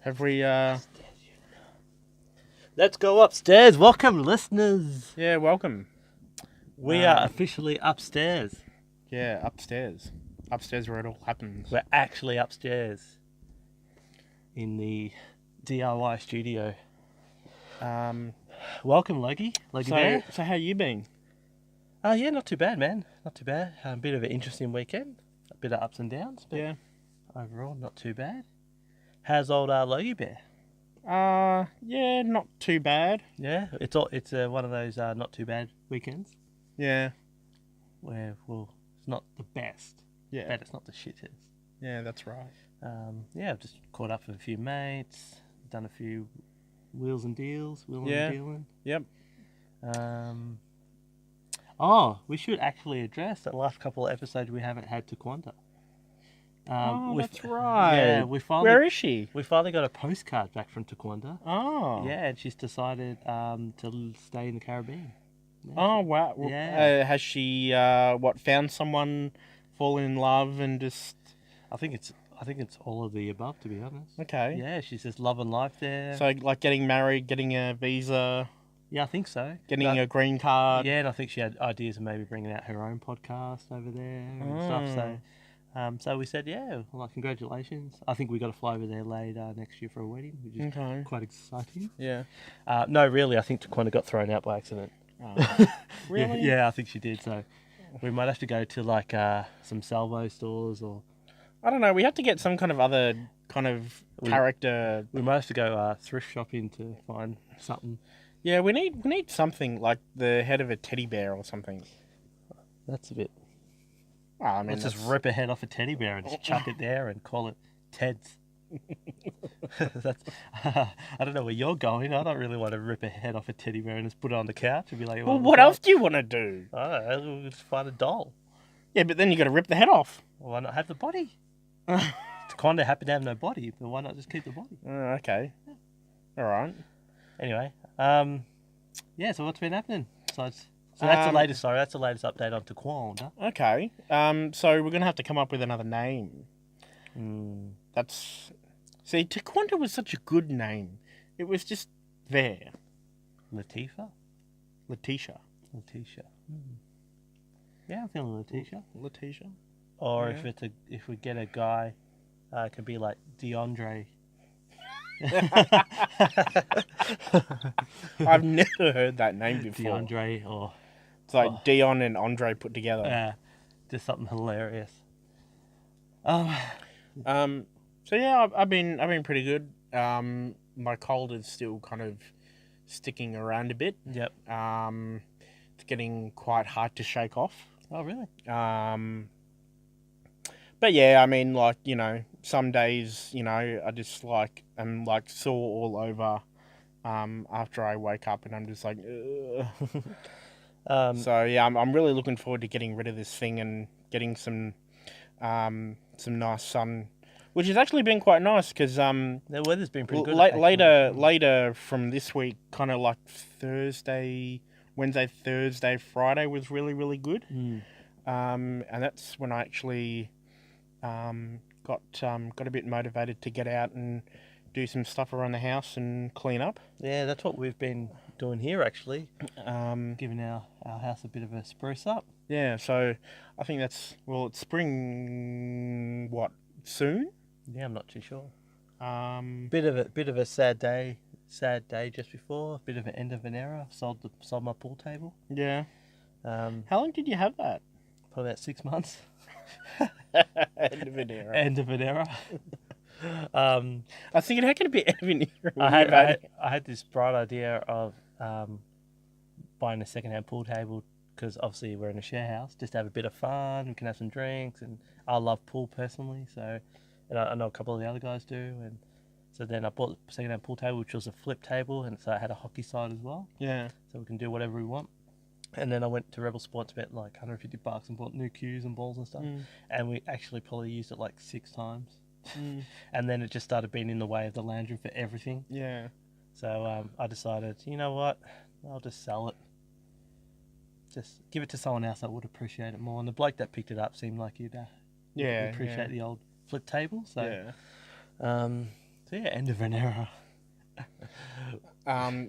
Have we, Let's go upstairs. Welcome, listeners. yeah, welcome. We are officially upstairs. Yeah, upstairs. Upstairs where it all happens. We're actually upstairs in the DIY studio. Welcome, Logie. Logie Bear. So how you been? Yeah, not too bad, man. Not too bad. A bit of an interesting weekend. A bit of ups and downs, but Yeah. overall, not too bad. How's old Logie Bear? Yeah, not too bad. Yeah, it's one of those not too bad weekends Yeah. where, well, it's not the best, Yeah. but it's not the shittest. Yeah, that's right. Yeah, I've just caught up with a few mates, done a few wheeling and Yeah. dealing. Yep. Oh, we should actually address that last couple of episodes we haven't had Taekwondo. That's right. Yeah, Where is she? We finally got a postcard back from Taekwondo. Oh. Yeah, and she's decided to stay in the Caribbean. Yeah. Oh, wow. Yeah. Has she, found someone, fallen in love and just... I think it's all of the above, to be honest. Okay. Yeah, she's just loving life there. So, like, getting married, getting a visa... Yeah, I think so. Getting a green card. Yeah, and I think she had ideas of maybe bringing out her own podcast over there and stuff. So we said, yeah, well, congratulations. I think we got to fly over there later next year for a wedding, which is quite exciting. Yeah. No, really, I think Taekwondo got thrown out by accident. Oh. Really? Yeah, I think she did. So we might have to go to like some salvo stores, or I don't know. We have to get some kind of other kind of character. we might have to go thrift shopping to find something. Yeah, we need something like the head of a teddy bear or something. That's a bit. Well, I mean, let's just rip a head off a teddy bear and just chuck it there and call it Ted's. I don't know where you're going. I don't really want to rip a head off a teddy bear and just put it on the couch and be like, well, what else do you want to do? I don't know. We'll just find a doll. Yeah, but then you got to rip the head off. Well, why not have the body? Taekwondo happen to have no body, but why not just keep the body? Okay. All right. Anyway, yeah. So what's been happening? So that's the latest. Sorry, that's the latest update on Taekwondo. Okay. So we're gonna have to come up with another name. See, Taekwondo was such a good name. It was just there. Letitia. Yeah, I'm feeling Letitia. Or if we get a guy, it could be like DeAndre. I've never heard that name before. DeAndre, or it's like Dion and Andre put together. Yeah, just something hilarious. So yeah, I've been pretty good. My cold is still kind of sticking around a bit. Yep. It's getting quite hard to shake off. Oh, really? But yeah, I mean, like, you know, some days, you know, I just I'm like sore all over after I wake up, and I'm just like, ugh. So yeah, I'm really looking forward to getting rid of this thing and getting some nice sun, which has actually been quite nice because the weather's been pretty good. Later from this week, kind of like Wednesday, Thursday, Friday was really, really good. And that's when I actually got a bit motivated to get out and do some stuff around the house and clean up. Yeah, that's what we've been doing here, actually. Giving our house a bit of a spruce up. Yeah, so I think it's spring, soon? Yeah, I'm not too sure. Bit of a sad day just before. A bit of an end of an era. Sold my pool table. Yeah. How long did you have that? Probably about 6 months. End of an era. End of an era. I was thinking, how can it be end of an era? I had this bright idea of buying a second-hand pool table because obviously we're in a share house, just to have a bit of fun. We can have some drinks, and I love pool personally, so, and I know a couple of the other guys do, and so then I bought the second-hand pool table, which was a flip table, and so I had a hockey side as well. Yeah. So we can do whatever we want. And then I went to Rebel Sports, spent like $150 and bought new cues and balls and stuff. And we actually probably used it like 6 times. And then it just started being in the way of the lounge room for everything. Yeah. So I decided, you know what? I'll just sell it. Just give it to someone else that would appreciate it more. And the bloke that picked it up seemed like he'd appreciate the old flip table. So So yeah, end of an era.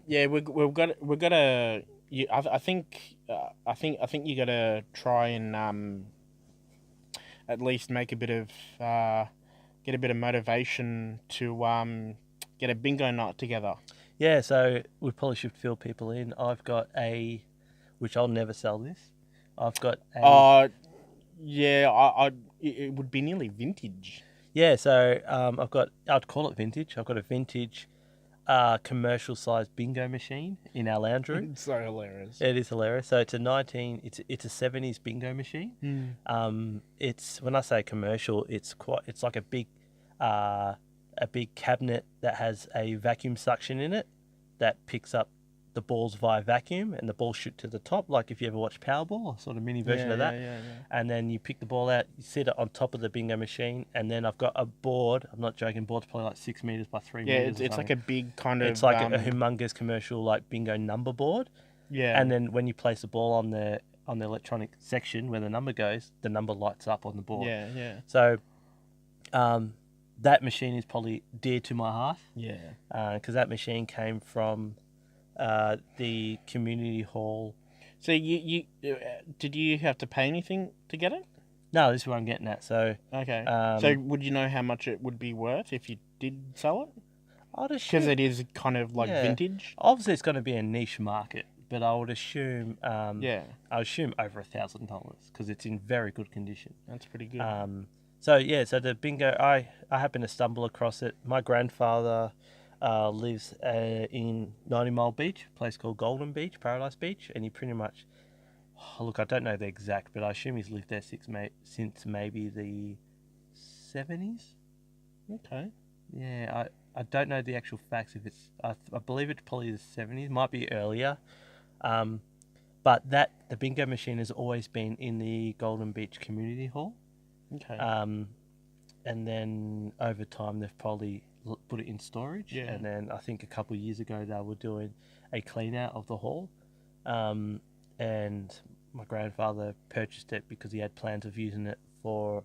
Yeah, we've got to. I think you got to try and at least make a bit of get a bit of motivation to get a bingo night together. Yeah, so we probably should fill people in. I've got which I'll never sell this. I've got Yeah, it would be nearly vintage. yeah. So I'd call it vintage. I've got a vintage, commercial sized bingo machine in our lounge room. It's so hilarious. It is hilarious. So it's a 70s bingo machine. It's when I say commercial, it's like a big cabinet that has a vacuum suction in it that picks up the balls via vacuum, and the balls shoot to the top, like if you ever watch Powerball, a sort of mini version of that. Yeah. And then you pick the ball out, you sit it on top of the bingo machine, and then I've got a board. I'm not joking. Board's probably like 6 meters by 3 meters. Yeah, it's like a big kind of. It's like a humongous commercial like bingo number board. Yeah. And then when you place the ball on the electronic section where the number goes, the number lights up on the board. Yeah. So, that machine is probably dear to my heart. Yeah. Because that machine came from the community hall. So you did you have to pay anything to get it? No, this is what I'm getting at. So Okay. So would you know how much it would be worth if you did sell it? I'd assume, Because it is kind of like vintage. obviously it's going to be a niche market, but I would assume Yeah, I assume over $1,000 because it's in very good condition. that's pretty good. So the bingo, I happened to stumble across it. My grandfather lives in 90 Mile Beach, a place called Golden Beach, Paradise Beach, and he pretty much, look, I don't know the exact, but I assume he's lived there since maybe the 70s. Okay. Yeah, I don't know the actual facts. If it's, I believe it's probably the 70s, might be earlier. But the bingo machine has always been in the Golden Beach Community Hall. Okay. And then over time they've probably put it in storage. Yeah. And then I think a couple of years ago they were doing a clean out of the hall. And my grandfather purchased it because he had plans of using it for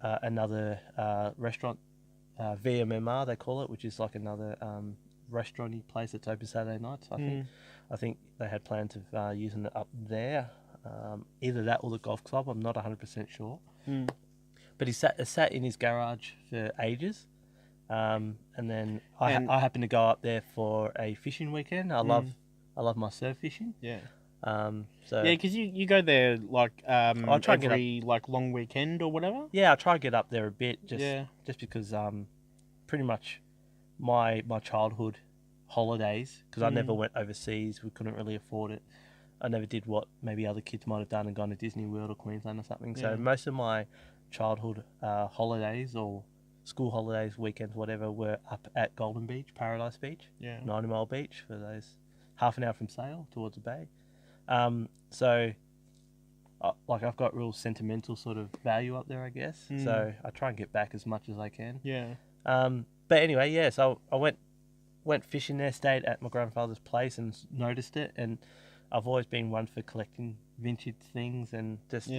another restaurant, VMMR they call it, which is like another restauranty place that's open Saturday nights. I think they had plans of using it up there. Either that or the golf club. I'm not 100% sure. But it sat in his garage for ages. And then I happened to go up there for a fishing weekend. I love my surf fishing. Yeah. So Yeah, because you go there like I'll try and get every like long weekend or whatever. yeah, I try to get up there a bit just because pretty much my childhood holidays, because I never went overseas. We couldn't really afford it. I never did what maybe other kids might have done and gone to Disney World or Queensland or something. So most of my childhood holidays or school holidays, weekends, whatever, were up at Golden Beach, Paradise Beach, 90 Mile Beach, for those half an hour from Sale towards the bay. So I've got real sentimental sort of value up there, I guess. So I try and get back as much as I can. Yeah. But anyway, so I went fishing there, stayed at my grandfather's place and noticed it, and I've always been one for collecting vintage things, and just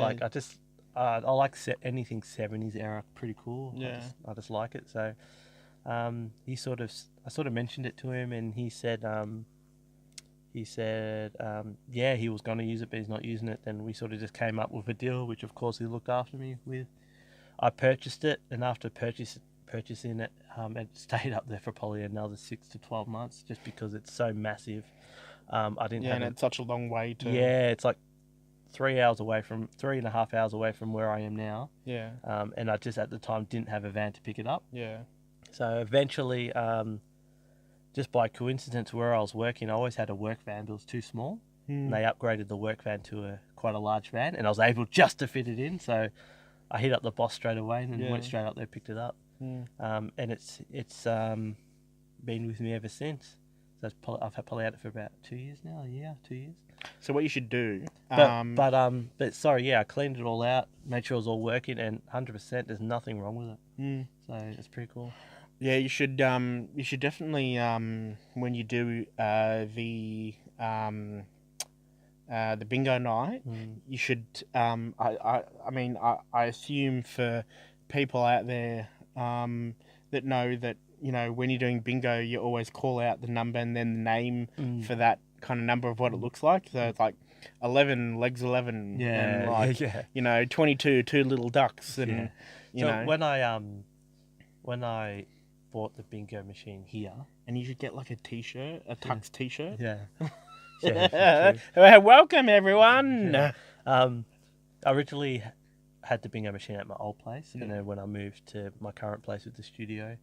I like anything 70s era, pretty cool. Yeah. I just like it. So I sort of mentioned it to him, and he said he was going to use it, but he's not using it. Then we sort of just came up with a deal, which of course he looked after me with. I purchased it, and after purchasing it, it stayed up there for probably another 6 to 12 months, just because it's so massive. I didn't have and it's such a long way to. Yeah, it's like 3.5 hours away from where I am now. Yeah. And I just at the time didn't have a van to pick it up. Yeah. So eventually, just by coincidence, where I was working, I always had a work van, but it was too small. And they upgraded the work van to quite a large van, and I was able just to fit it in. So I hit up the boss straight away and went straight up there, picked it up. And it's been with me ever since. So I've probably had it for about 2 years now. 2 years. So what you should do, but sorry, I cleaned it all out, made sure it was all working, and 100%, there's nothing wrong with it. So it's pretty cool. Yeah, you should definitely when you do the bingo night, you should I assume for people out there that know that, you know, when you're doing bingo, you always call out the number and then the name for that kind of number of what it looks like. So it's like 11, legs 11, and like, you know, 22, two little ducks, and you know. When I bought the bingo machine here, and you should get like a t-shirt, a Tux t-shirt. Yeah. Welcome everyone. I originally had the bingo machine at my old place, and then when I moved to my current place with the studio,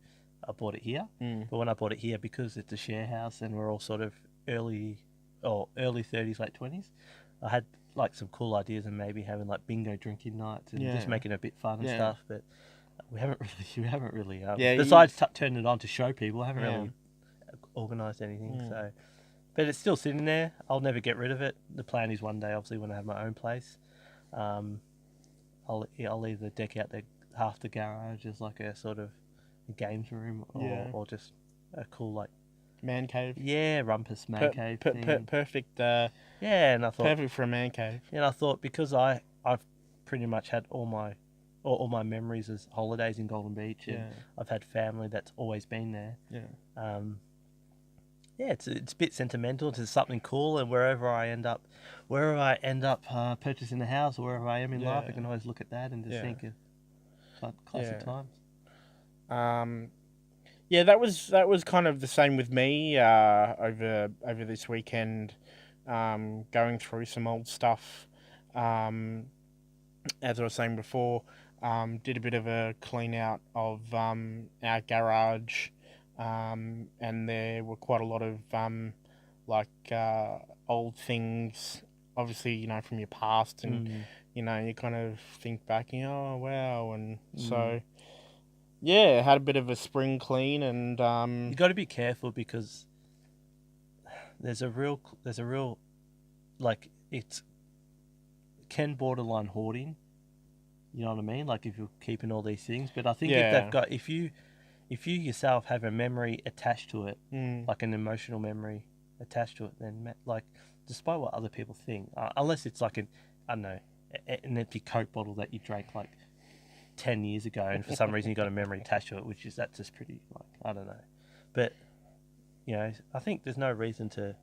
I bought it here. But when I bought it here, because it's a share house and we're all sort of early 30s, late 20s, I had like some cool ideas and maybe having like bingo drinking nights and just making it a bit fun and stuff. But we haven't really. Besides turning it on to show people, I haven't really organised anything. So, but it's still sitting there. I'll never get rid of it. The plan is one day, obviously, when I have my own place, I'll either deck out half the garage as like a sort of games room, or just a cool like man cave. Yeah, rumpus man cave thing. Perfect. And I thought perfect for a man cave. And I thought, because I've pretty much had all my memories as holidays in Golden Beach, and I've had family that's always been there. It's a bit sentimental to something cool, and wherever I end up purchasing a house, or wherever I am in life, I can always look at that and just think of classic times. That was kind of the same with me over this weekend, going through some old stuff. As I was saying before, did a bit of a clean out of our garage. And there were quite a lot of old things, obviously, you know, from your past, and you know, you kind of think back, you know, oh wow, and so had a bit of a spring clean, and you got to be careful, because there's a real like, it can borderline hoarding. You know what I mean? Like, if you're keeping all these things, but I think if you yourself have a memory attached to it, like an emotional memory attached to it, then, like, despite what other people think, unless it's like an empty Coke bottle that you drank like 10 years ago, and for some reason you got a memory attached to it, that's just pretty, like, I don't know. But, you know, I think there's no reason to,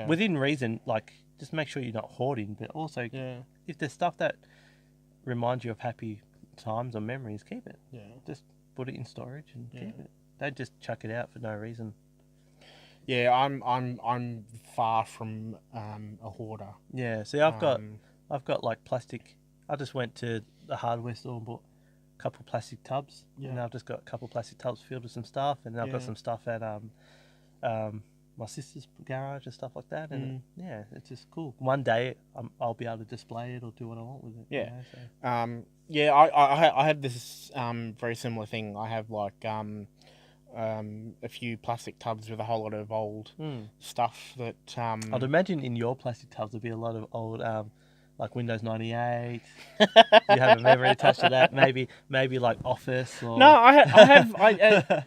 within reason, like, just make sure you're not hoarding, but also if there's stuff that reminds you of happy times or memories, keep it. Just put it in storage and keep it. Don't just chuck it out for no reason. Yeah, I'm far from a hoarder. Yeah, see, I've got like plastic. I just went to the hardware store and bought a couple of plastic tubs. And I've just got a couple of plastic tubs filled with some stuff, and then I've got some stuff at my sister's garage and stuff like that. And it's just cool. One day I'll be able to display it or do what I want with it. Yeah. You know, so. I have this very similar thing. I have like a few plastic tubs with a whole lot of old stuff that. I'd imagine in your plastic tubs there'd be a lot of old, like Windows 98. You have a memory attached to that. Maybe like Office. Or... No, I have.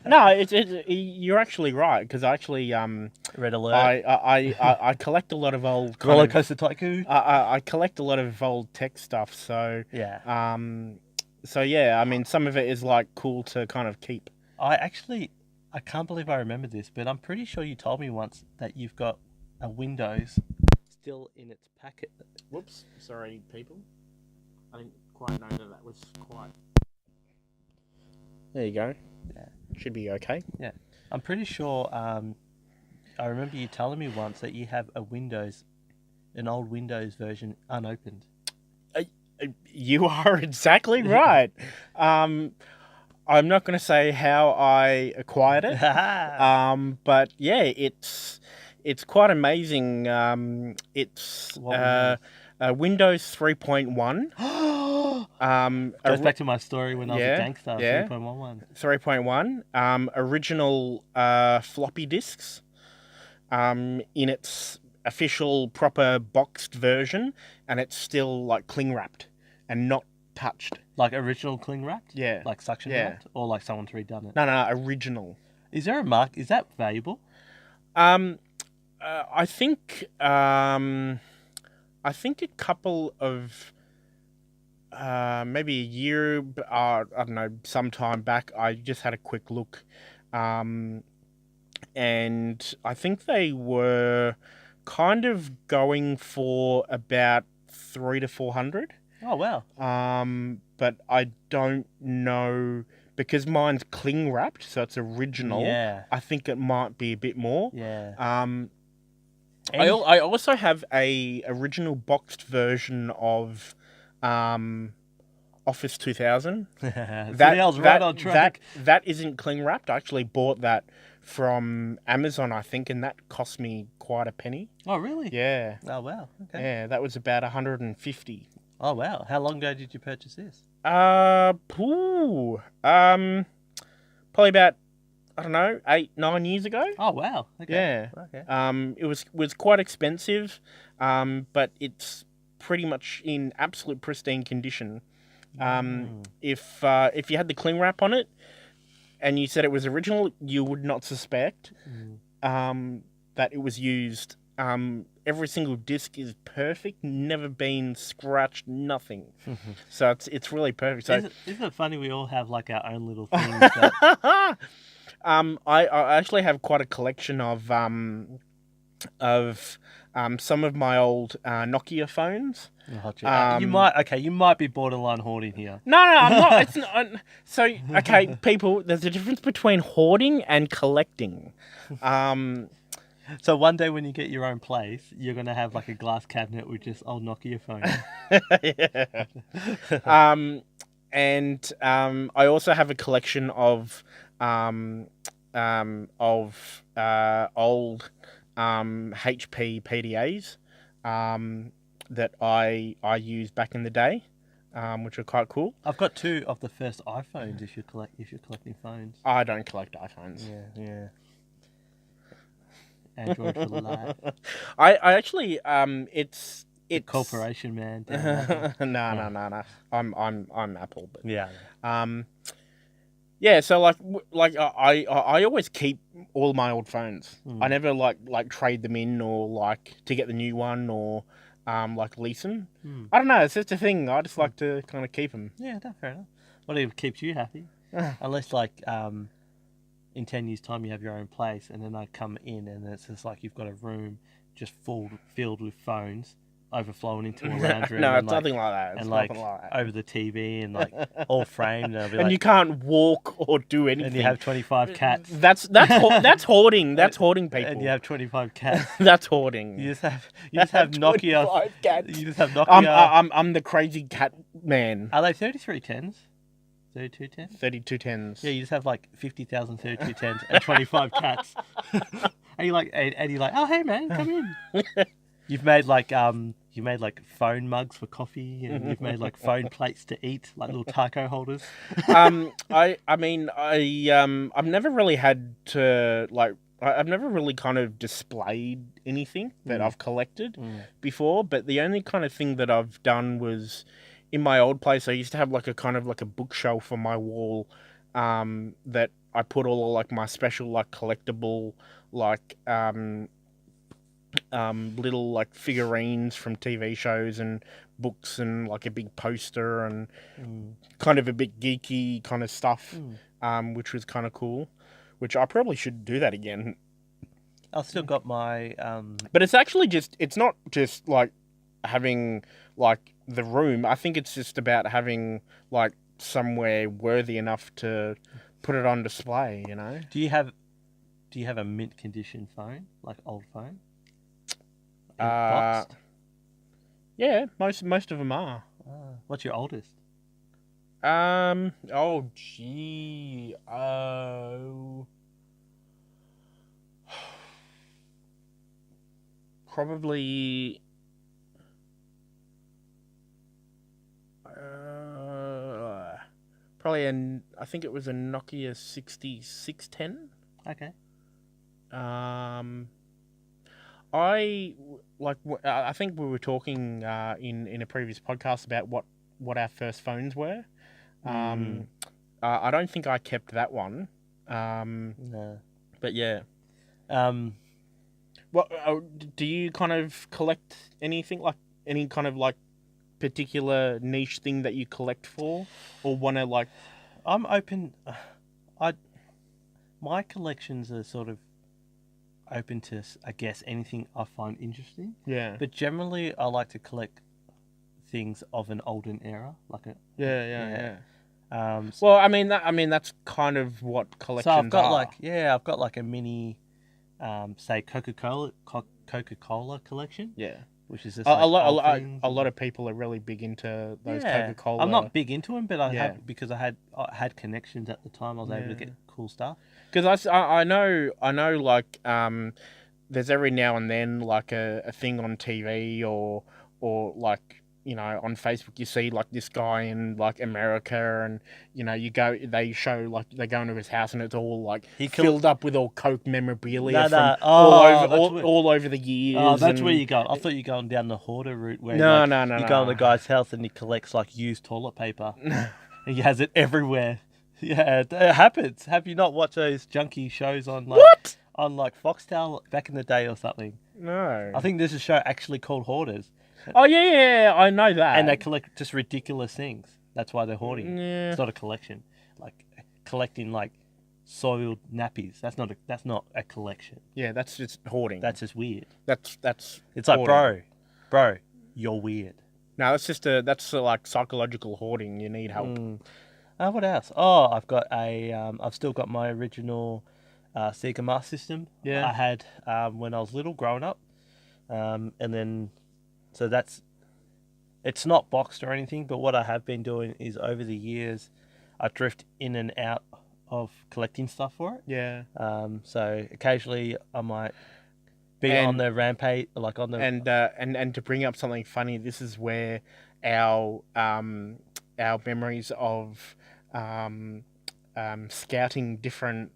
No, it's you're actually right, because I actually Red Alert. I collect a lot of old Roller Coaster Tycoon. I collect a lot of old tech stuff. So So I mean, some of it is like cool to kind of keep. I can't believe I remember this, but I'm pretty sure you told me once that you've got a Windows still in its packet. Whoops, sorry, people. I didn't quite know that was quite. There you go. Yeah, should be okay. Yeah, I'm pretty sure. I remember you telling me once that you have an old Windows version unopened. You are exactly right. I'm not going to say how I acquired it, but yeah, it's quite amazing. It's Windows 3.1. Goes back to my story when I was a gangster. 3.11. 3.1. Original floppy disks. In its official proper boxed version, and it's still like cling wrapped and not touched. Like original cling wrapped? Yeah. Like suction wrapped? Or like someone's redone it? No, original. Is there a mark? Is that valuable? I think a couple of maybe a year, I don't know, some time back, I just had a quick look. And I think they were kind of going for about 300 to 400. Oh wow. But I don't know because mine's cling wrapped, so it's original. Yeah. I think it might be a bit more. Yeah. I also have a original boxed version of Office 2000. That, right on track. That isn't cling wrapped. I actually bought that from Amazon, I think, and that cost me quite a penny. Oh really? Yeah. Oh wow. Okay. Yeah, that was about 150. Oh wow. How long ago did you purchase this? Probably about, I don't know, 8-9 years ago. Oh wow. Okay. Yeah. Okay. It was quite expensive, but it's pretty much in absolute pristine condition. If you had the cling wrap on it, and you said it was original, you would not suspect that it was used. Every single disc is perfect, never been scratched, nothing. So it's really perfect. So Isn't it funny we all have like our own little things that... I actually have quite a collection of some of my old Nokia phones. you might be borderline hoarding here. No, I'm not. It's not. So, okay, people, there's a difference between hoarding and collecting. So one day when you get your own place, you're gonna have like a glass cabinet with just old Nokia phones. Yeah. And I also have a collection of old HP PDAs that I used back in the day, which are quite cool. I've got 2 of the first iPhones. If you're collecting phones. I don't collect iPhones. Yeah. Android for life. I actually it's Corporation man. No. I'm Apple, but Yeah. yeah. So I always keep all my old phones. I never like trade them in or like to get the new one or like lease them. I don't know. It's just a thing. I just like to kind of keep them. Yeah, that's fair enough. Whatever keeps you happy. Unless like in 10 years' time you have your own place, and then I come in and it's just like you've got a room just filled with phones overflowing into a lounge room. No, and it's nothing like that. It's and like nothing like that. over the TV and like all framed. And, I'll be And like, you can't walk or do anything. and you have 25 cats. That's hoarding. That's hoarding, people. And you have 25 cats. That's hoarding. You just have Nokia. 25 cats. You just have Nokia. I'm the crazy cat man. Are they 3310s? 3210s? 3210s. Yeah, you just have like 50,000 3210s and 25 cats. and you're like, oh hey man, come in. You've made like phone mugs for coffee, and you've made like phone plates to eat, like little taco holders. I mean, I've never really had to like. I've never really kind of displayed anything that I've collected before, but the only kind of thing that I've done was in my old place. I used to have like a kind of like a bookshelf on my wall that I put all like my special like collectible like little like figurines from TV shows and books and like a big poster and kind of a bit geeky kind of stuff, which was kind of cool. Which I probably should do that again. I've still got my But it's actually it's not just like having like the room. I think it's just about having like somewhere worthy enough to put it on display, you know. Do you have a mint condition phone, like old phone? Boxed? Yeah, most of them are. What's your oldest? Oh gee. Probably. I think it was a Nokia 6610. Okay. I think we were talking in a previous podcast about what our first phones were. I don't think I kept that one. No. But yeah. What do you kind of collect anything like any kind of like particular niche thing that you collect for, or want to like? I'm open. I my collections are sort of open to, I guess, anything I find interesting. Yeah. But generally, I like to collect things of an olden era, Yeah. Um, Well, I mean that's kind of what collections so I've got are. I've got like a mini, say Coca-Cola collection, Yeah. which is just A like lot, old things. a lot of people are really big into those Yeah, Coca-Cola. I'm not big into them, but I Yeah. have because I had connections at the time. I was able to get cool stuff. Because I know like there's every now and then like a thing on TV or like on Facebook you see like this guy in like America and they show like they go into his house and it's all like filled up with all Coke memorabilia from all over the years. Oh, that's where you go. I thought you were going down the hoarder route where No. You go in the guy's house and he collects like used toilet paper. He has it everywhere. Yeah, it happens. Have you not watched those junky shows on like Foxtel back in the day or something? No. I think there's a show actually called Hoarders. Oh yeah, I know that. And they collect just ridiculous things. That's why they're hoarding. Yeah. It's not a collection. Like collecting like soiled nappies. That's not a collection. Yeah, that's just hoarding. That's just weird. That's It's like bro, you're weird. No, that's like psychological hoarding. You need help. What else? Oh, I've still got my original Sega Master System. Yeah. I had when I was little, growing up, and then so it's not boxed or anything. But what I have been doing is over the years, I drift in and out of collecting stuff for it. Yeah. So occasionally I might be on the rampage, like on the and to bring up something funny, this is where our memories of scouting different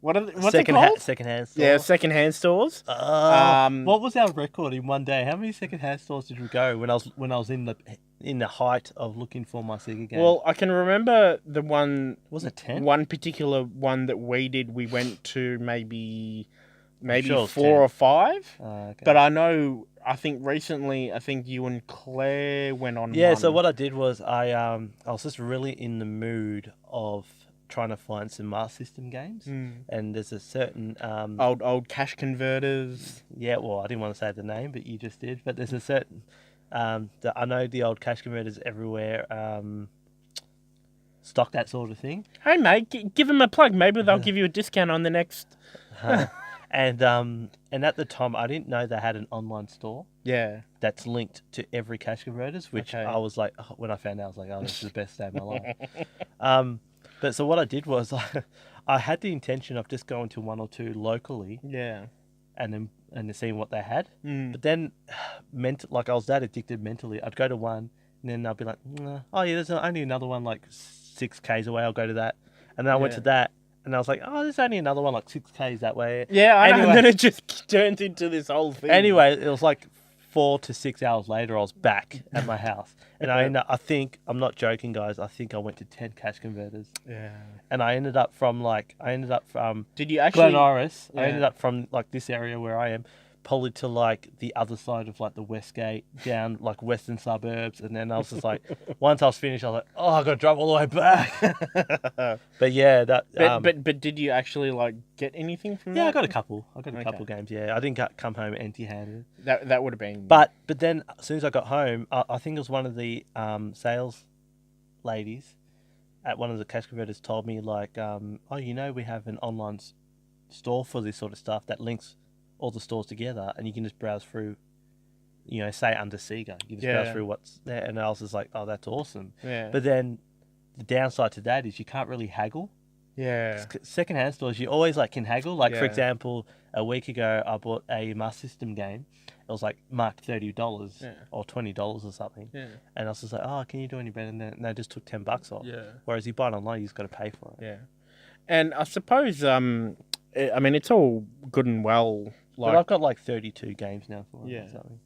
what's it called? Secondhand stores. Yeah, secondhand stores. What was our record in one day? How many secondhand stores did we go when I was in the height of looking for my Sega game? Well, I can remember the one. Was it 10? One particular one that we did. We went to maybe sure 4 or 5. Okay. But I think recently, you and Claire went on. Yeah. one. So what I did was I was just really in the mood of trying to find some Master System games, and there's a certain old cash converters. Yeah. Well, I didn't want to say the name, but you just did. But there's a certain I know the old cash converters everywhere stock that sort of thing. Hey mate, give them a plug. Maybe they'll give you a discount on the next. And at the time I didn't know they had an online store. Yeah. That's linked to every cash converters, which I was like, when I found out, I was like, oh, this is the best day of my life. But so what I did was I had the intention of just going to one or two locally. Yeah. And then seeing what they had. But then, like I was that addicted mentally. I'd go to one, and then I'd be like, oh yeah, there's only another one like 6 k's away. I'll go to that. And then I went to that, and I was like, oh, there's only another one like 6 k's that way. Yeah, I know. And then it just turned into this whole thing. Anyway, it was like 4 to 6 hours later, I was back at my house. And I think, I'm not joking, guys, I think I went to 10 cash converters. Yeah. And I ended up from Did you actually? Glen Iris. Yeah. I ended up from like this area where I am, probably to like the other side of like the Westgate, down like western suburbs. And then I was just like, once I was finished, I was like, oh, I got to drive all the way back. But yeah, that. But did you actually like get anything from that? Yeah, I got a couple. I got a couple games. Yeah, I didn't come home empty-handed. That would have been. But then as soon as I got home, I think it was one of the sales ladies at one of the cash converters told me like, oh, we have an online store for this sort of stuff that links all the stores together, and you can just browse through, say under Sega, you just browse through what's there. And I was just like, oh, that's awesome. Yeah. But then the downside to that is you can't really haggle. Yeah. Secondhand stores, you always like can haggle. Like for example, a week ago, I bought a Master System game. It was like marked $30 or $20 or something. Yeah. And I was just like, oh, can you do any better than that? And they just took $10 off. Yeah. Whereas you buy it online, you just got to pay for it. Yeah. And I suppose, it's all good and well. But I've got like 32 games now for it or something.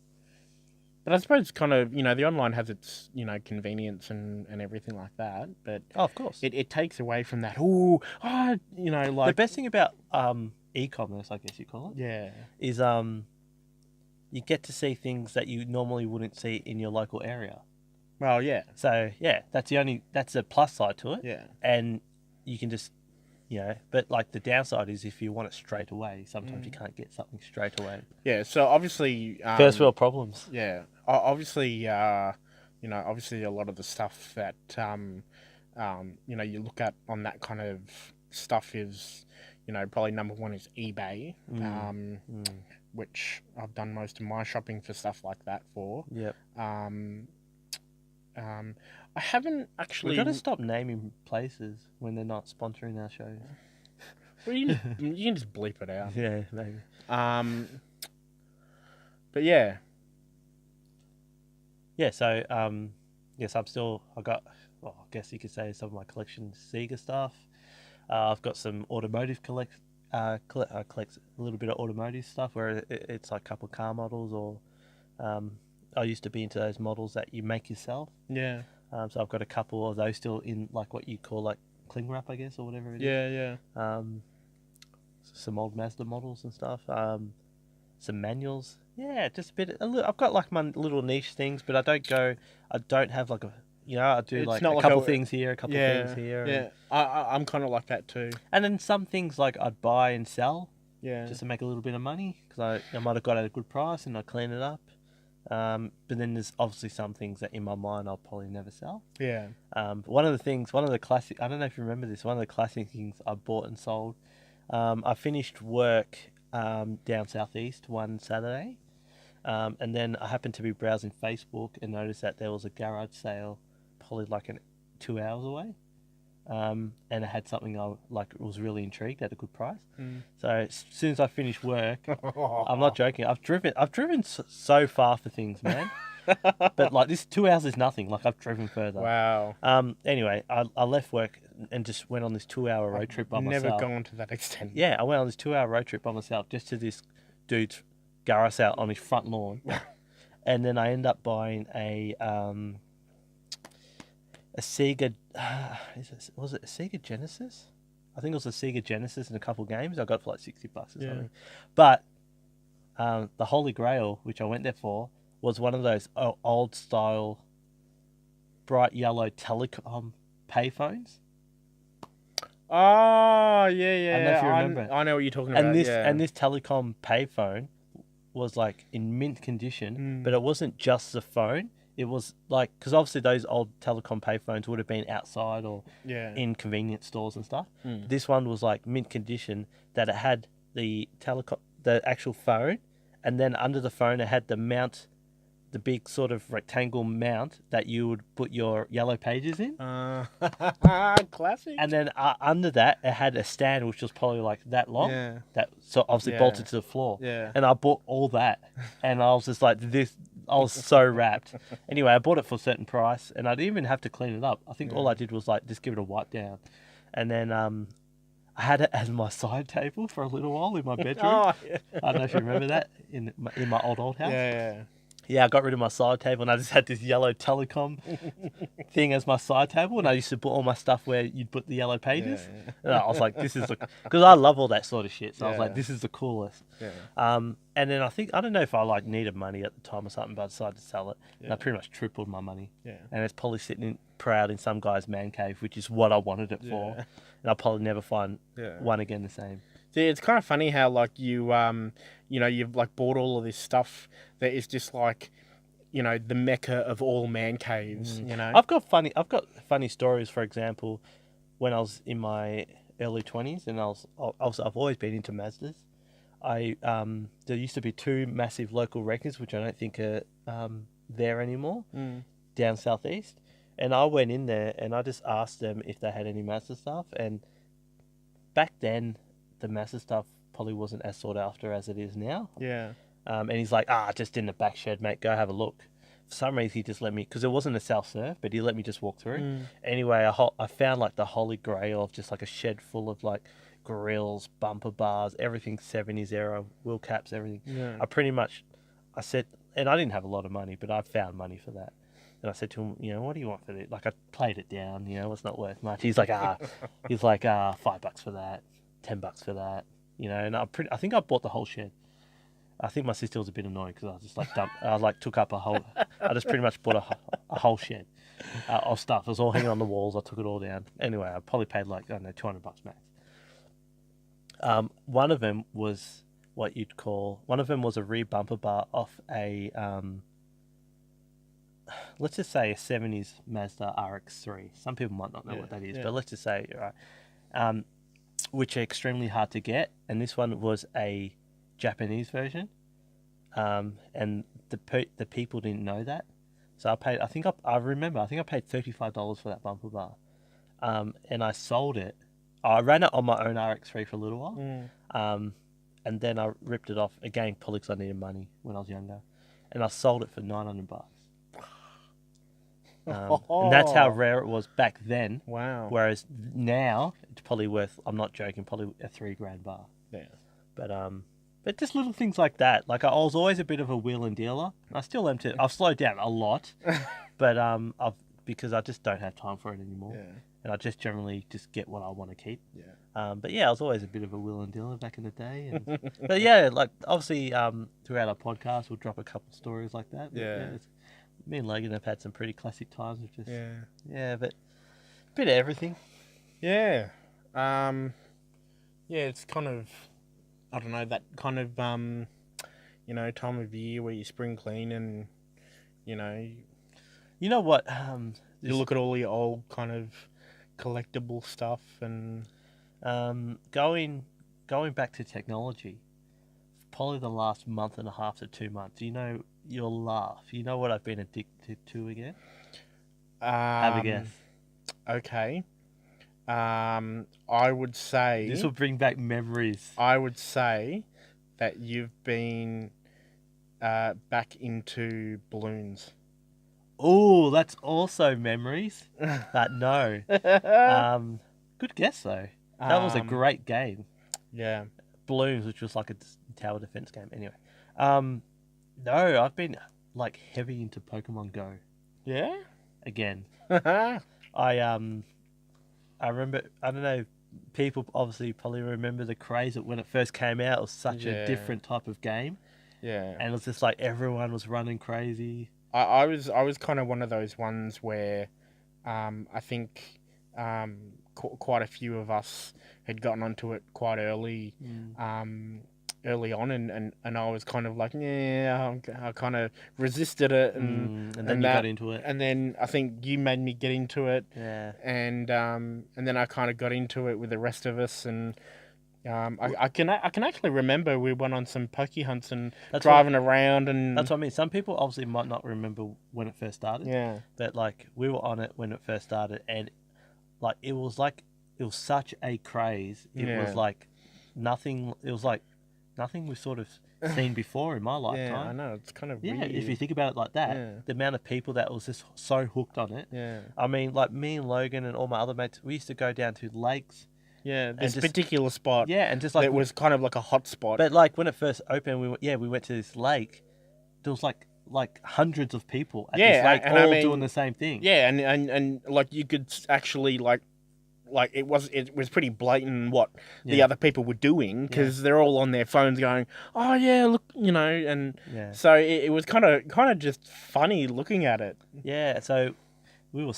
But I suppose kind of, the online has its, convenience and everything like that. But of course. It takes away from that, like... The best thing about e-commerce, I guess you call it. Yeah. Is you get to see things that you normally wouldn't see in your local area. Well, yeah. So yeah, that's a plus side to it. Yeah. And you can just, but like the downside is if you want it straight away, sometimes you can't get something straight away. Yeah, so obviously... First world problems. Yeah. Obviously, obviously a lot of the stuff that, you look at on that kind of stuff is, probably number one is eBay, which I've done most of my shopping for stuff like that for. Yep. I haven't actually... We've got to stop naming places when they're not sponsoring our shows. Well, you can just bleep it out. Yeah, maybe. But yeah. Yeah, so, yes, I guess you could say some of my collection Sega stuff. I've got some automotive collect a little bit of automotive stuff where it's like a couple of car models or... I used to be into those models that you make yourself. Yeah. So I've got a couple of those still in like what you call like cling wrap, I guess, or whatever it is. Yeah. Some old Mazda models and stuff. Some manuals. Yeah, just I've got like my little niche things, but I don't have like I do like a couple things here, a couple things here. Yeah, I'm kind of like that too. And then some things like I'd buy and sell. Yeah. Just to make a little bit of money because I might have got it at a good price and I clean it up. But then there's obviously some things that in my mind I'll probably never sell. Yeah. One of the classic, I don't know if you remember this, one of the classic things I bought and sold. I finished work down southeast one Saturday, and then I happened to be browsing Facebook and noticed that there was a garage sale probably like 2 hours away. And it had something I was really intrigued at a good price. So as soon as I finished work, I'm not joking. I've driven so far for things, man. But like this 2 hours is nothing. Like I've driven further. Wow. Anyway, I left work and just went on this 2-hour road trip by myself. Never gone to that extent. Yeah, I went on this 2-hour road trip by myself just to this dude's garage sale on his front lawn, and then I ended up buying a Sega, was it a Sega Genesis? I think it was a Sega Genesis and a couple games. I got it for like $60 or something. But the Holy Grail, which I went there for, was one of those old style, bright yellow telecom payphones. Oh, yeah. I don't know if you remember it. I know what you're talking about. And this telecom payphone was like in mint condition, but it wasn't just the phone. It was like, because obviously those old telecom payphones would have been outside or in convenience stores and stuff. This one was like mint condition, that it had the actual phone, and then under the phone it had the mount, the big sort of rectangle mount that you would put your yellow pages in. Classic. And then under that it had a stand which was probably like that long. Yeah. That so obviously bolted to the floor. Yeah. And I bought all that, and I was just like this. I was so wrapped. Anyway, I bought it for a certain price, and I didn't even have to clean it up. I think all I did was like just give it a wipe down, and then I had it as my side table for a little while in my bedroom. I don't know if you remember that in my old house. Yeah, I got rid of my side table and I just had this yellow telecom thing as my side table, and I used to put all my stuff where you'd put the yellow pages. And I was like, this is because I love all that sort of shit. So I was like, this is the coolest. And then I don't know if I like needed money at the time or something, but I decided to sell it. And I pretty much tripled my money. And it's probably sitting proud in some guy's man cave, which is what I wanted it for. And I'll probably never find one again the same. See, it's kind of funny how like you've like bought all of this stuff that is just like, the mecca of all man caves. I've got funny stories. For example, when I was in my early 20s, and I've always been into Mazdas. There used to be 2 massive local wreckers, which I don't think are there anymore, down southeast. And I went in there and I just asked them if they had any Mazda stuff. And back then, the Mazda stuff probably wasn't as sought after as it is now. And he's like, just in the back shed, mate, go have a look. For some reason, he just let me, because it wasn't a self-serve, but he let me just walk through. Anyway, I found like the holy grail of just like a shed full of like grills, bumper bars, everything 70s era, wheel caps, everything. I said, and I didn't have a lot of money, but I found money for that. And I said to him, what do you want for this? Like, I played it down, it's not worth much. He's like, $5 for that, $10 for that, and I think I bought the whole shed. I think my sister was a bit annoyed because I just like took up a whole. I just pretty much bought a whole shed of stuff. It was all hanging on the walls. I took it all down. Anyway, I probably paid like, I don't know, $200 max. One of them was what you'd call. One of them was a rear bumper bar off a let's just say a 70s Mazda RX-3. Some people might not know what that is, but let's just say, right, which are extremely hard to get. And this one was a Japanese version, and the people didn't know that. So I paid, I think I paid $35 for that bumper bar, and I sold it. I ran it on my own RX-3 for a little while, and then I ripped it off again, probably because I needed money when I was younger, and I sold it for $900. And that's how rare it was back then. Wow. Whereas now it's probably worth, I'm not joking, probably a $3,000 bar. Yeah. But just little things like that. Like I was always a bit of a wheeling dealer. I still am too. I've slowed down a lot, but because I just don't have time for it anymore. Yeah. And I just generally just get what I want to keep. Yeah. But yeah, I was always a bit of a wheeling dealer back in the day. But yeah, like obviously throughout our podcast, we'll drop a couple stories like that. But Yeah. Me and Logan have had some pretty classic times with just but a bit of everything. Yeah. Yeah, it's kind of, I don't know, that kind of time of year where you spring clean and You know what? you look at all your old kind of collectible stuff and going back to technology, probably the last month and a half to 2 months. You'll laugh. You know what I've been addicted to again? Have a guess. Okay. I would say This will bring back memories. I would say that you've been back into balloons. Oh, that's also memories. But no. Good guess though. That was a great game. Yeah. Balloons, which was like a tower defense game. Anyway, no, I've been like heavy into Pokemon Go Yeah. again. Yeah. I remember. I don't know. People obviously probably remember the craze of when it first came out. It was such a different type of game, and it was just like everyone was running crazy. I was kind of one of those ones where, I think, quite a few of us had gotten onto it quite early, early on, and I was kind of like, I kind of resisted it, and then you got into it, and then I think you made me get into it, and then I kind of got into it with the rest of us, and I can actually remember we went on some poke hunts and driving around, and that's what I mean. Some people obviously might not remember when it first started, but like we were on it when it first started, and like it was such a craze. It was like nothing. It was like nothing we've sort of seen before in my lifetime. Yeah, I know. It's kind of weird. If you think about it like that, the amount of people that was just so hooked on it. Yeah. I mean, like me and Logan and all my other mates, we used to go down to lakes. Yeah, this particular spot. Yeah, and just like it was kind of like a hot spot. But like when it first opened, we went to this lake. There was like hundreds of people at this lake, all doing the same thing. Yeah, and like you could actually like it was pretty blatant what the other people were doing, because they're all on their phones going, oh yeah, look, and so it was kind of just funny looking at it. Yeah, so we were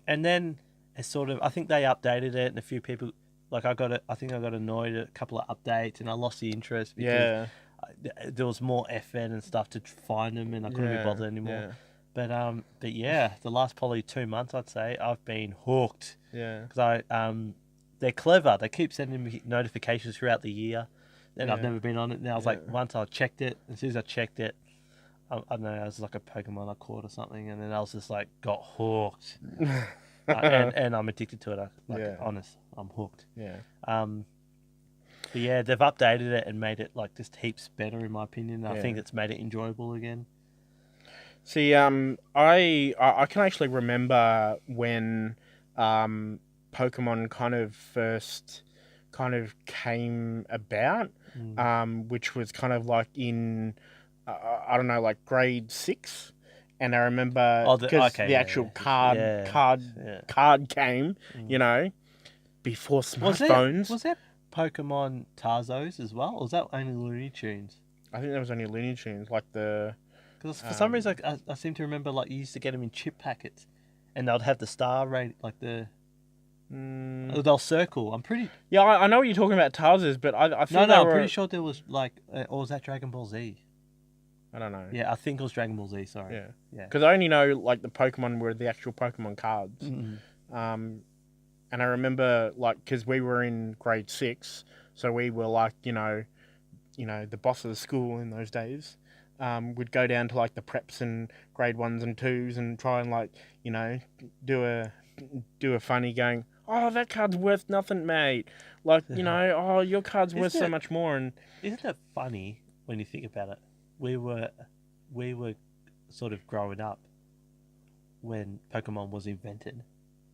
and then it's sort of, I think they updated it, and a few people, like I think I got annoyed at a couple of updates, and I lost the interest because there was more effort and stuff to find them, and I couldn't be bothered anymore. But yeah, the last probably 2 months, I'd say I've been hooked. Yeah. Because they're clever. They keep sending me notifications throughout the year. Then I've never been on it. Now I was like, once I checked it, as soon as I checked it, I don't know, it was like a Pokemon I caught or something, and then I was just like, got hooked. And I'm addicted to it. Honest, I'm hooked. Yeah. But yeah, they've updated it and made it like just heaps better in my opinion. I think it's made it enjoyable again. See, I can actually remember when Pokemon kind of first came about, which was kind of like in I don't know, like grade 6, and I remember because the actual card came, before smartphones. Was there Pokemon Tarzos as well, or was that only Looney Tunes? I think there was only Looney Tunes, like the. Because for some reason, I seem to remember like you used to get them in chip packets, and they'd have the star rate, like they'll circle. I'm pretty. Yeah, I know what you're talking about, Tarzans, but I think No, I'm pretty sure there was like, or was that Dragon Ball Z? I don't know. Yeah, I think it was Dragon Ball Z. Sorry. Yeah. Because I only know like the Pokemon were the actual Pokemon cards. And I remember like because we were in grade 6, so we were like the boss of the school in those days. Would go down to like the preps and grade 1s and 2s and try and like do a funny going. Oh, that card's worth nothing, mate. Like oh, your card's worth so much more. And isn't it funny when you think about it? We were sort of growing up when Pokemon was invented.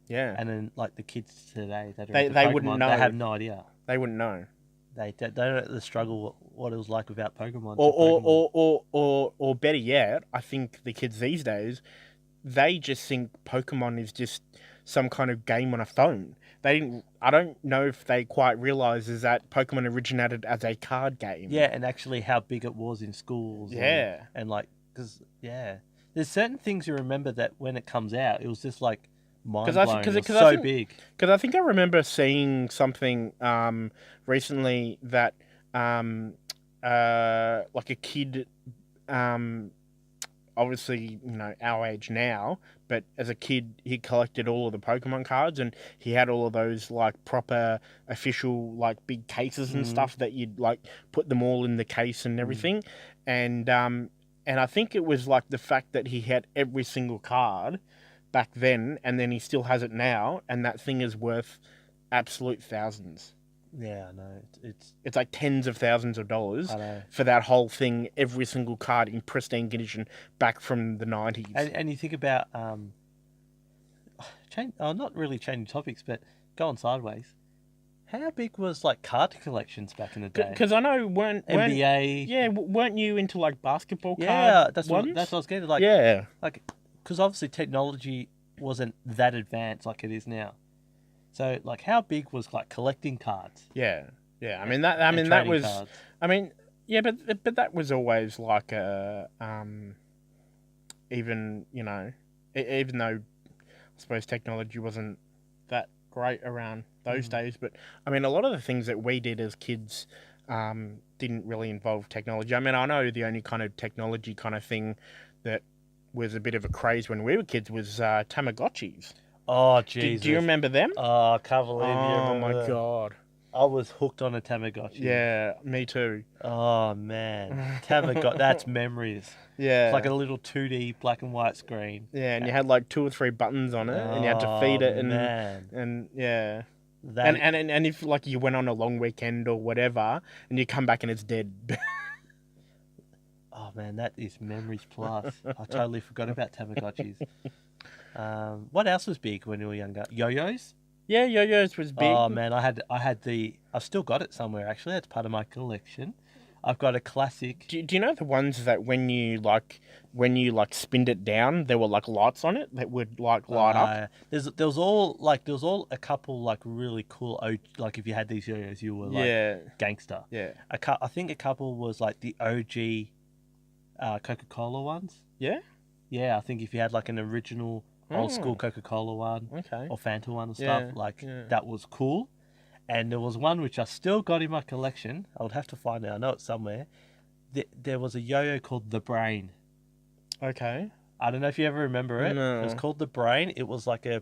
Yeah. And then like the kids today that are they Pokemon, wouldn't know. They have no idea. They wouldn't know. They don't know the struggle what it was like without Pokemon. Or better yet, I think the kids these days, they just think Pokemon is just some kind of game on a phone. I don't know if they quite realise is that Pokemon originated as a card game. Yeah, and actually how big it was in schools. Yeah. And like, because, there's certain things you remember that when it comes out, it was just like mind-blowing. It was so big. Because I think I remember seeing something recently that like a kid, obviously, our age now, but as a kid, he collected all of the Pokemon cards and he had all of those like proper official like big cases and stuff that you'd like put them all in the case and everything. And I think it was like the fact that he had every single card back then and then he still has it now and that thing is worth absolute thousands. Yeah, I know. It's like tens of thousands of dollars for that whole thing, every single card in pristine condition back from the 90s. And you think about, not really changing topics, but going sideways. How big was like card collections back in the day? Because I know weren't NBA. Yeah, weren't you into like basketball cards? Yeah, that's what I was getting. Like, yeah, like because obviously technology wasn't that advanced like it is now. So, like, how big was like collecting cards? Yeah. I mean that was. Cards. I mean, yeah, but that was always like a even even though I suppose technology wasn't that great around those days, but I mean a lot of the things that we did as kids didn't really involve technology. I mean, I know the only kind of technology kind of thing that was a bit of a craze when we were kids was Tamagotchis. Oh, Jesus. Do you remember them? Oh, I can't believe you remember Oh, my them. God. I was hooked on a Tamagotchi. Yeah, me too. Oh, man. Tamagotchi, that's memories. Yeah. It's like a little 2D black and white screen. Yeah, and you had like 2 or 3 buttons on it, and you had to feed it. Man. And yeah. And if like you went on a long weekend or whatever, and you come back and it's dead. Oh, man, that is memories plus. I totally forgot about Tamagotchis. What else was big when you were younger? Yo-yos? Yeah, yo-yos was big. Oh man, I've still got it somewhere actually. It's part of my collection. I've got a classic. Do you know the ones that when you spinned it down, there were like lights on it that would like light up? There was a couple like really cool. Like if you had these yo-yos, you were like gangster. Yeah. I think a couple was like the OG Coca-Cola ones. Yeah. Yeah, I think if you had like an original old school Coca-Cola one, or Fanta one and stuff, that was cool. And there was one which I still got in my collection. I would have to find it. I know it's somewhere. There was a yo-yo called The Brain. Okay. I don't know if you ever remember it. No. It was called The Brain. It was like a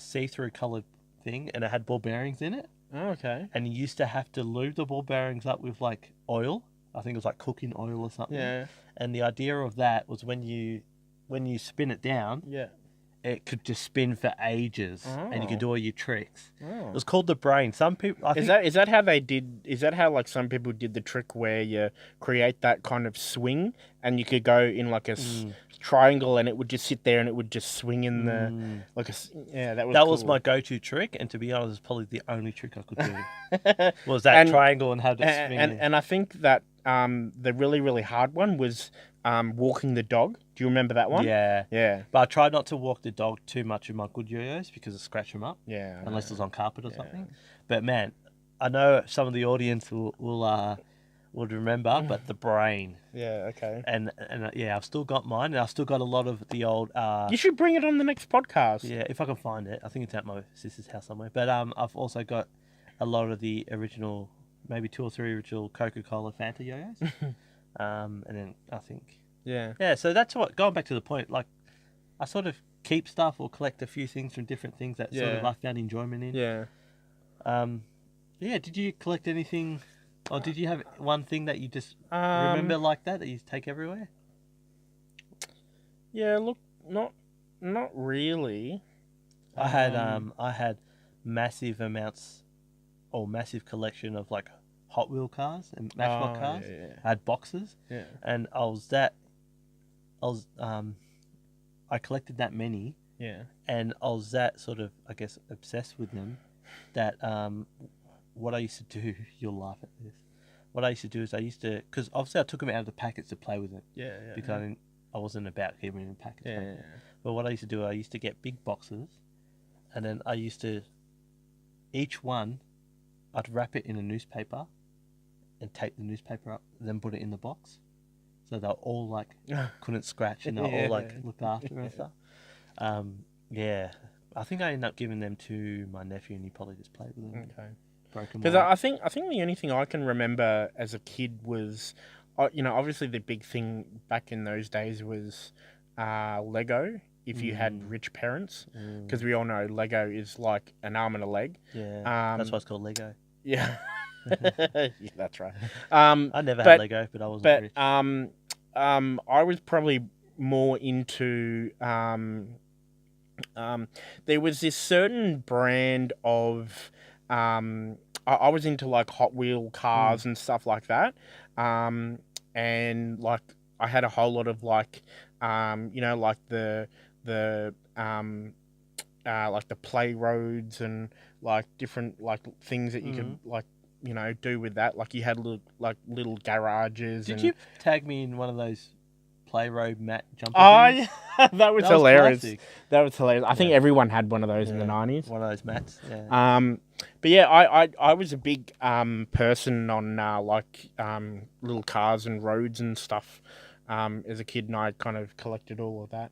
see-through coloured thing, and it had ball bearings in it. Oh, okay. And you used to have to lube the ball bearings up with like oil. I think it was like cooking oil or something. Yeah. And the idea of that was when you spin it down, it could just spin for ages, and you could do all your tricks. It was called The Brain. Some people, is that how they did? Is that how like some people did the trick where you create that kind of swing, and you could go in like a triangle, and it would just sit there, and it would just swing in the like a that was was my go-to trick, and to be honest, it's probably the only trick I could do. Was that triangle and have it swing. And I think that the really really hard one was walking the dog. Do you remember that one? Yeah. Yeah. But I tried not to walk the dog too much with my good yo-yos because it scratched them up. Yeah. Unless it was on carpet or something. But man, I know some of the audience will would remember, but the brain. Yeah, okay. And yeah, I've still got mine, and I've still got a lot of the old. You should bring it on the next podcast. Yeah, if I can find it. I think it's at my sister's house somewhere. But I've also got a lot of the original, maybe 2 or 3 original Coca-Cola Fanta yo-yos. And then I think. Yeah. So that's what. Going back to the point, like, I sort of keep stuff or collect a few things from different things that sort of I found enjoyment in. Yeah. Yeah. Did you collect anything? Or did you have one thing that you just remember like that you take everywhere? Yeah, look, not really. I had massive amounts or massive collection of like Hot Wheel cars and Matchbox cars. Yeah. I had boxes. Yeah. And I collected that many. Yeah. And I was that sort of, I guess, obsessed with them that what I used to do, you'll laugh at this. What I used to do is because obviously I took them out of the packets to play with it. Yeah. Because I wasn't about keeping them in packets. Yeah. But what I used to do, I used to get big boxes, and then I used to, each one, I'd wrap it in a newspaper, and tape the newspaper up, then put it in the box, so they're all like couldn't scratch, and they're all like looked after and stuff. Yeah, I think I ended up giving them to my nephew, and he probably just played with them. Okay. Broke them. Because I think the only thing I can remember as a kid was, obviously the big thing back in those days was Lego. If you had rich parents, because we all know Lego is like an arm and a leg. Yeah, that's why it's called Lego. Yeah, yeah, that's right. I never had Lego, but I wasn't rich. I was probably more into. There was this certain brand of. I was into like Hot Wheel cars and stuff like that. And like I had a whole lot of like, like the like the play roads and like different like things that you could like do with that. Like you had little garages. Did you tag me in one of those play road mat jumping things? Yeah, that was hilarious. Classic. That was hilarious. I think everyone had one of those in the 90s. One of those mats. Yeah. But yeah, I was a big person on like little cars and roads and stuff as a kid, and I kind of collected all of that.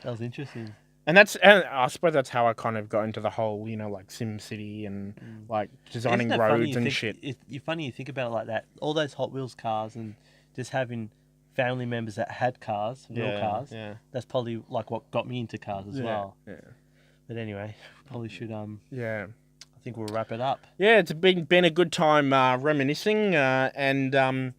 That was interesting. And I suppose that's how I kind of got into the whole, like SimCity and like designing roads and shit. It's funny you think about it like that. All those Hot Wheels cars and just having family members that had cars, real cars. Yeah. That's probably like what got me into cars as well. Yeah. But anyway, probably should Yeah. I think we'll wrap it up. Yeah, it's been a good time reminiscing and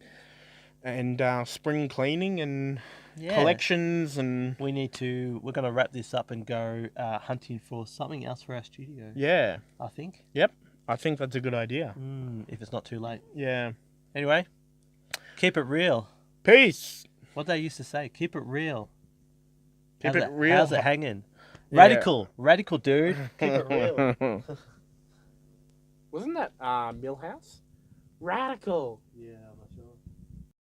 spring cleaning and collections and we're going to wrap this up and go hunting for something else for our studio. Yeah. I think. Yep. I think that's a good idea. If it's not too late. Yeah. Anyway, keep it real. Peace. What they used to say, keep it real. Keep it real. How's it hanging? Yeah. Radical, dude. Keep it real. Wasn't that Millhouse? Radical. Yeah.